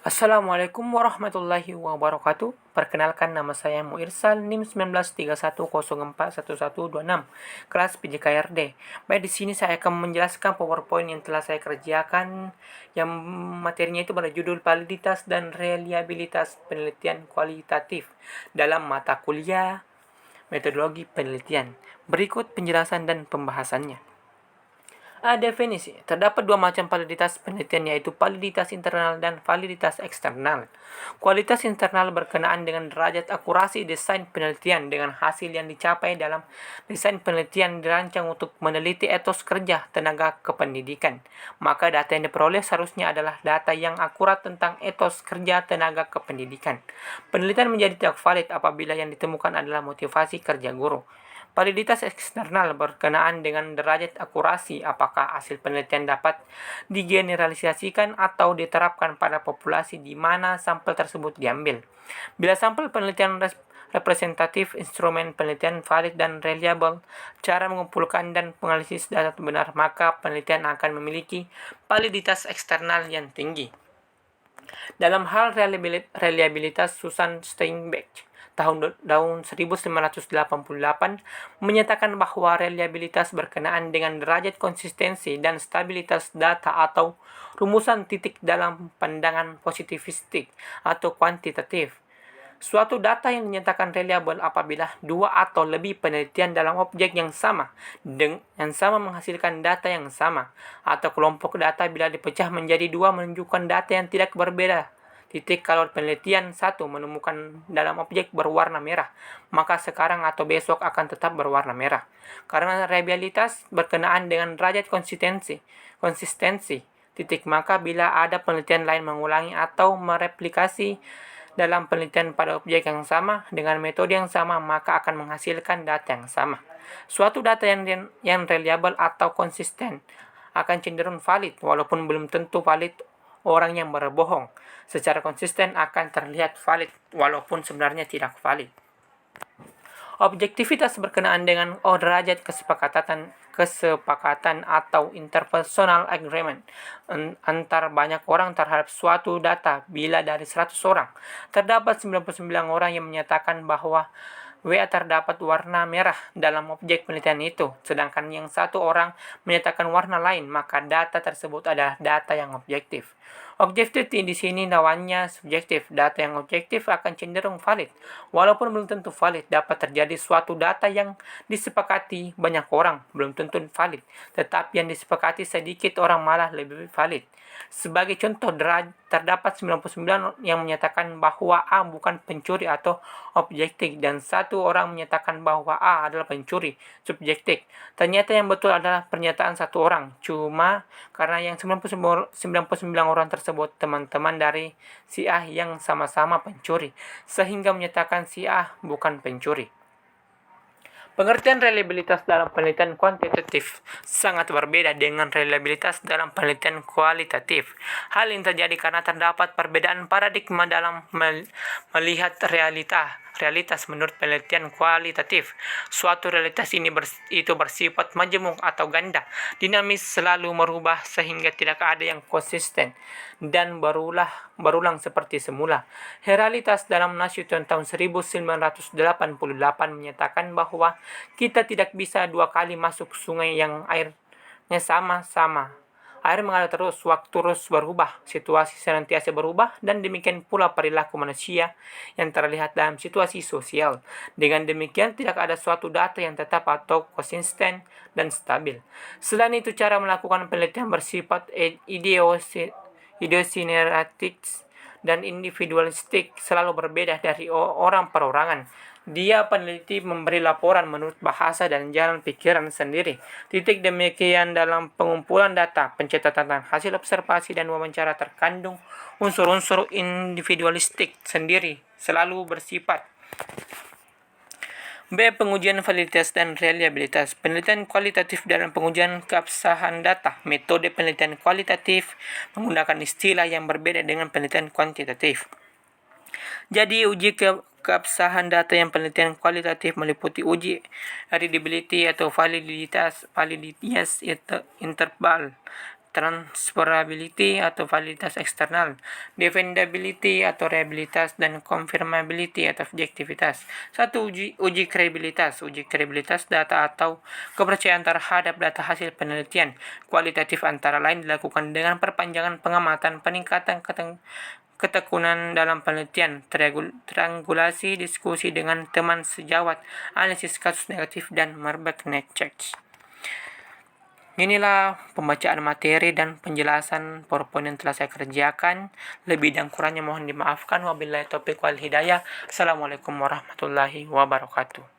Assalamualaikum warahmatullahi wabarakatuh. Perkenalkan, nama saya Muirsal, NIM 1931041126, kelas PJKRD. Baik, di sini saya akan menjelaskan PowerPoint yang telah saya kerjakan, yang materinya itu berjudul Validitas dan Reliabilitas Penelitian Kualitatif dalam mata kuliah Metodologi Penelitian. Berikut penjelasan dan pembahasannya. Definisi. Terdapat dua macam validitas penelitian, yaitu validitas internal dan validitas eksternal. Kualitas internal berkenaan dengan derajat akurasi desain penelitian dengan hasil yang dicapai dalam desain penelitian dirancang untuk meneliti etos kerja tenaga kependidikan. Maka data yang diperoleh seharusnya adalah data yang akurat tentang etos kerja tenaga kependidikan. Penelitian menjadi tidak valid apabila yang ditemukan adalah motivasi kerja guru. Validitas eksternal berkenaan dengan derajat akurasi, apakah hasil penelitian dapat digeneralisasikan atau diterapkan pada populasi di mana sampel tersebut diambil. Bila sampel penelitian representatif, instrumen penelitian valid dan reliable, cara mengumpulkan dan menganalisis data benar, maka penelitian akan memiliki validitas eksternal yang tinggi. Dalam hal reliabilitas, Susan Steinbeck tahun 1988 menyatakan bahwa reliabilitas berkenaan dengan derajat konsistensi dan stabilitas data atau rumusan titik dalam pandangan positivistik atau kuantitatif. Suatu data yang dinyatakan reliable apabila dua atau lebih penelitian dalam objek yang sama menghasilkan data yang sama, atau kelompok data bila dipecah menjadi dua menunjukkan data yang tidak berbeda. Kalau penelitian satu menemukan dalam objek berwarna merah, maka sekarang atau besok akan tetap berwarna merah. Karena reliabilitas berkenaan dengan derajat konsistensi, maka bila ada penelitian lain mengulangi atau mereplikasi dalam penelitian pada objek yang sama dengan metode yang sama, maka akan menghasilkan data yang sama. Suatu data yang reliable atau konsisten akan cenderung valid, walaupun belum tentu valid. Orang yang berbohong secara konsisten akan terlihat valid, walaupun sebenarnya tidak valid. Objektivitas berkenaan dengan derajat kesepakatan atau interpersonal agreement antar banyak orang terhadap suatu data. Bila dari 100 orang, terdapat 99 orang yang menyatakan bahwa WA terdapat warna merah dalam objek penelitian itu, sedangkan yang satu orang menyatakan warna lain, maka data tersebut adalah data yang objektif. Objektif di sini lawannya subjektif. Data yang objektif akan cenderung valid, walaupun belum tentu valid. Dapat terjadi suatu data yang disepakati banyak orang belum tentu valid, tetapi yang disepakati sedikit orang malah lebih valid. Sebagai contoh, terdapat 99 yang menyatakan bahwa A bukan pencuri atau objektif, dan satu orang menyatakan bahwa A adalah pencuri, subjektif. Ternyata yang betul adalah pernyataan satu orang, cuma karena yang 99 orang tersebut teman-teman dari si A yang sama-sama pencuri, sehingga menyatakan si A bukan pencuri. Pengertian reliabilitas dalam penelitian kuantitatif sangat berbeda dengan reliabilitas dalam penelitian kualitatif. Hal ini terjadi karena terdapat perbedaan paradigma dalam melihat realitas menurut penelitian kualitatif. Suatu realitas ini bersifat majemuk atau ganda, dinamis, selalu merubah sehingga tidak ada yang konsisten dan berulang seperti semula. Realitas dalam Newton tahun 1988 menyatakan bahwa kita tidak bisa dua kali masuk sungai yang airnya sama-sama. Air mengalir terus, waktu terus berubah, situasi senantiasa berubah, dan demikian pula perilaku manusia yang terlihat dalam situasi sosial. Dengan demikian, tidak ada suatu data yang tetap atau konsisten dan stabil. Selain itu, cara melakukan penelitian bersifat idiosineretik dan individualistik selalu berbeda dari orang perorangan. Dia peneliti memberi laporan menurut bahasa dan jalan pikiran sendiri. Demikian dalam pengumpulan data, pencatatan hasil observasi dan wawancara terkandung unsur-unsur individualistik sendiri, selalu bersifat. B. Pengujian validitas dan reliabilitas. Penelitian kualitatif dalam pengujian keabsahan data. Metode penelitian kualitatif menggunakan istilah yang berbeda dengan penelitian kuantitatif. Jadi, uji keabsahan data yang penelitian kualitatif meliputi uji readability atau validitas interval transferability atau validitas eksternal, defendability atau reliabilitas, dan confirmability atau objektivitas. 1. Uji kredibilitas. Uji kredibilitas data atau kepercayaan terhadap data hasil penelitian kualitatif antara lain dilakukan dengan perpanjangan pengamatan, peningkatan ketekunan dalam penelitian, triangulasi diskusi dengan teman sejawat, analisis kasus negatif, dan background checks. Inilah pembacaan materi dan penjelasan PowerPoint yang telah saya kerjakan. Lebih dan kurangnya mohon dimaafkan. Wabillahi taufiq wal hidayah. Assalamualaikum warahmatullahi wabarakatuh.